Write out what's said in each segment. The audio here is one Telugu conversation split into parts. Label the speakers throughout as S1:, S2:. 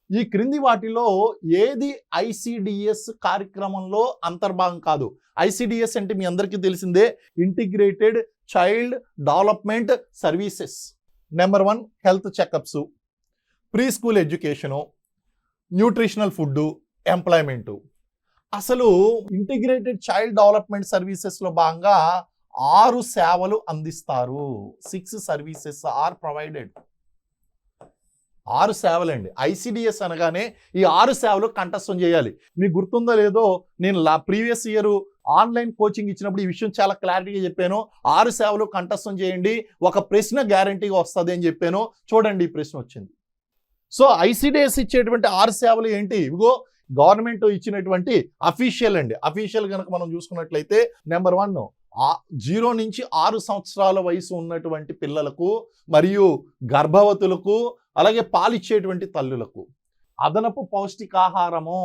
S1: ఈ క్రింది వాటిలో ఏది ఐసిడిఎస్ కార్యక్రమంలో అంతర్భాగం కాదు? ఐసిడిఎస్ అంటే మీ అందరికీ తెలిసిందే, integrated child development services. Number 1 health checkups, pre school education, nutritional food, employment. అసలు ఇంటిగ్రేటెడ్ చైల్డ్ డెవలప్మెంట్ సర్వీసెస్లో భాగంగా 6 సేవలు అందిస్తారు. 6 సర్వీసెస్ ఆర్ ప్రొవైడెడ్. 6 సేవలండి. ఐసిడిఎస్ అనగానే ఈ 6 సేవలు కంఠస్థం చేయాలి. మీకు గుర్తుందో లేదో, నేను ప్రీవియస్ ఇయర్ ఆన్లైన్ కోచింగ్ ఇచ్చినప్పుడు ఈ విషయం చాలా క్లారిటీగా చెప్పాను. 6 సేవలు కంఠస్థం చేయండి, ఒక ప్రశ్న గ్యారంటీగా వస్తుంది అని చెప్పాను. చూడండి, ఈ ప్రశ్న వచ్చింది. సో ఐసిడిఎస్ ఇచ్చేటువంటి 6 సేవలు ఏంటి? ఇవిగో గవర్నమెంట్ ఇచ్చినటువంటి అఫీషియల్ అండి. అఫీషియల్ కనుక మనం చూసుకున్నట్లయితే నెంబర్ 1 0 నుంచి 6 సంవత్సరాల వయసు ఉన్నటువంటి పిల్లలకు మరియు గర్భవతులకు, అలాగే పాలిచ్చేటువంటి తల్లులకు అదనపు పౌష్టికాహారము.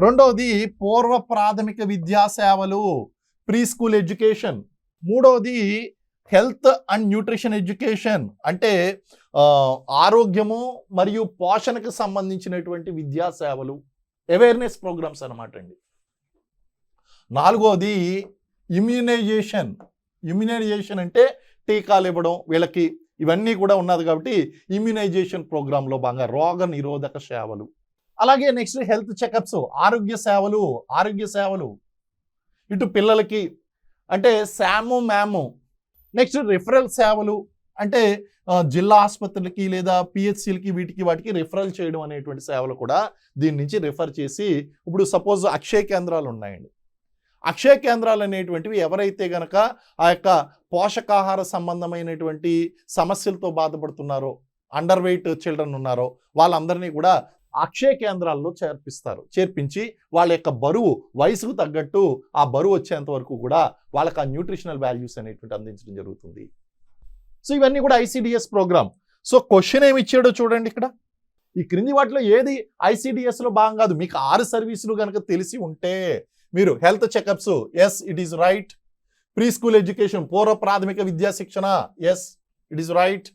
S1: రెండవది పూర్వ ప్రాథమిక విద్యా సేవలు, ప్రీ స్కూల్ ఎడ్యుకేషన్. మూడవది హెల్త్ అండ్ న్యూట్రిషన్ ఎడ్యుకేషన్, అంటే ఆరోగ్యము మరియు పోషణకు సంబంధించినటువంటి విద్యా సేవలు, అవేర్నెస్ ప్రోగ్రామ్స్ అనమాట అండి. నాలుగవది ఇమ్యూనైజేషన్. ఇమ్యూనైజేషన్ అంటే టీకాలు ఇవ్వడం వీళ్ళకి, ఇవన్నీ కూడా ఉన్నది కాబట్టి ఇమ్యూనైజేషన్ ప్రోగ్రాంలో భాగంగా రోగ నిరోధక సేవలు. అలాగే నెక్స్ట్ హెల్త్ చెకప్స్, ఆరోగ్య సేవలు. ఆరోగ్య సేవలు ఇటు పిల్లలకి అంటే శాము మ్యాము. నెక్స్ట్ రిఫరల్ సేవలు, అంటే జిల్లా ఆసుపత్రులకి లేదా పిహెచ్సిలకి వీటికి వాటికి రిఫరల్ చేయడం అనేటువంటి సేవలు కూడా దీని నుంచి రిఫర్ చేసి, ఇప్పుడు సపోజ్ అక్షయ కేంద్రాలు ఉన్నాయండి. అక్షయ కేంద్రాలు అనేటువంటివి ఎవరైతే గనక ఆ యొక్క పోషకాహార సంబంధమైనటువంటి సమస్యలతో బాధపడుతున్నారో, అండర్ వెయిట్ చిల్డ్రన్ ఉన్నారో, వాళ్ళందరినీ కూడా అక్షయ కేంద్రాల్లో చేర్పించి వాళ్ళ యొక్క బరువు వయసుకు తగ్గట్టు ఆ బరువు వచ్చేంత వరకు కూడా వాళ్ళకి ఆ న్యూట్రిషనల్ వాల్యూస్ అనేటువంటి అందించడం జరుగుతుంది. సో ఇవన్నీ కూడా ఐసిడిఎస్ ప్రోగ్రామ్. సో క్వశ్చన్ ఏమి ఇచ్చాడో చూడండి ఇక్కడ. ఈ క్రింది వాటిలో ఏది ఐసిడిఎస్లో భాగం కాదు? మీకు 6 సర్వీసులు కనుక తెలిసి ఉంటే మీరు health checkups, yes it is right. Pre school education, పూర్వ ప్రాథమిక విద్యా శిక్షణ, yes it is right.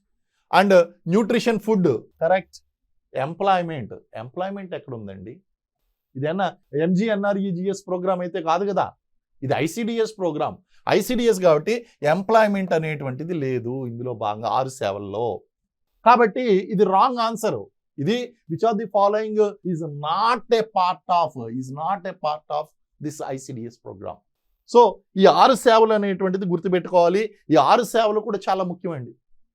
S1: And nutrition food, correct. Employment ఎక్కడ ఉందండి? ఇదేనా ఎంజీఎన్ఆర్ఈజిఎస్ ప్రోగ్రామ్ అయితే కాదు కదా, ఇది ఐసిడిఎస్ ప్రోగ్రామ్. ఐసిడిఎస్ కాబట్టి ఎంప్లాయ్మెంట్ అనేటువంటిది లేదు ఇందులో భాగంగా 6 సేవల్లో. కాబట్టి ఇది రాంగ్ ఆన్సర్. ఇది which of the following is not a part of this ICDS program. So ఈ 6 సేవలు అనేటువంటిది గుర్తుపెట్టుకోవాలి. ఈ 6 సేవలు కూడా చాలా ముఖ్యమండి.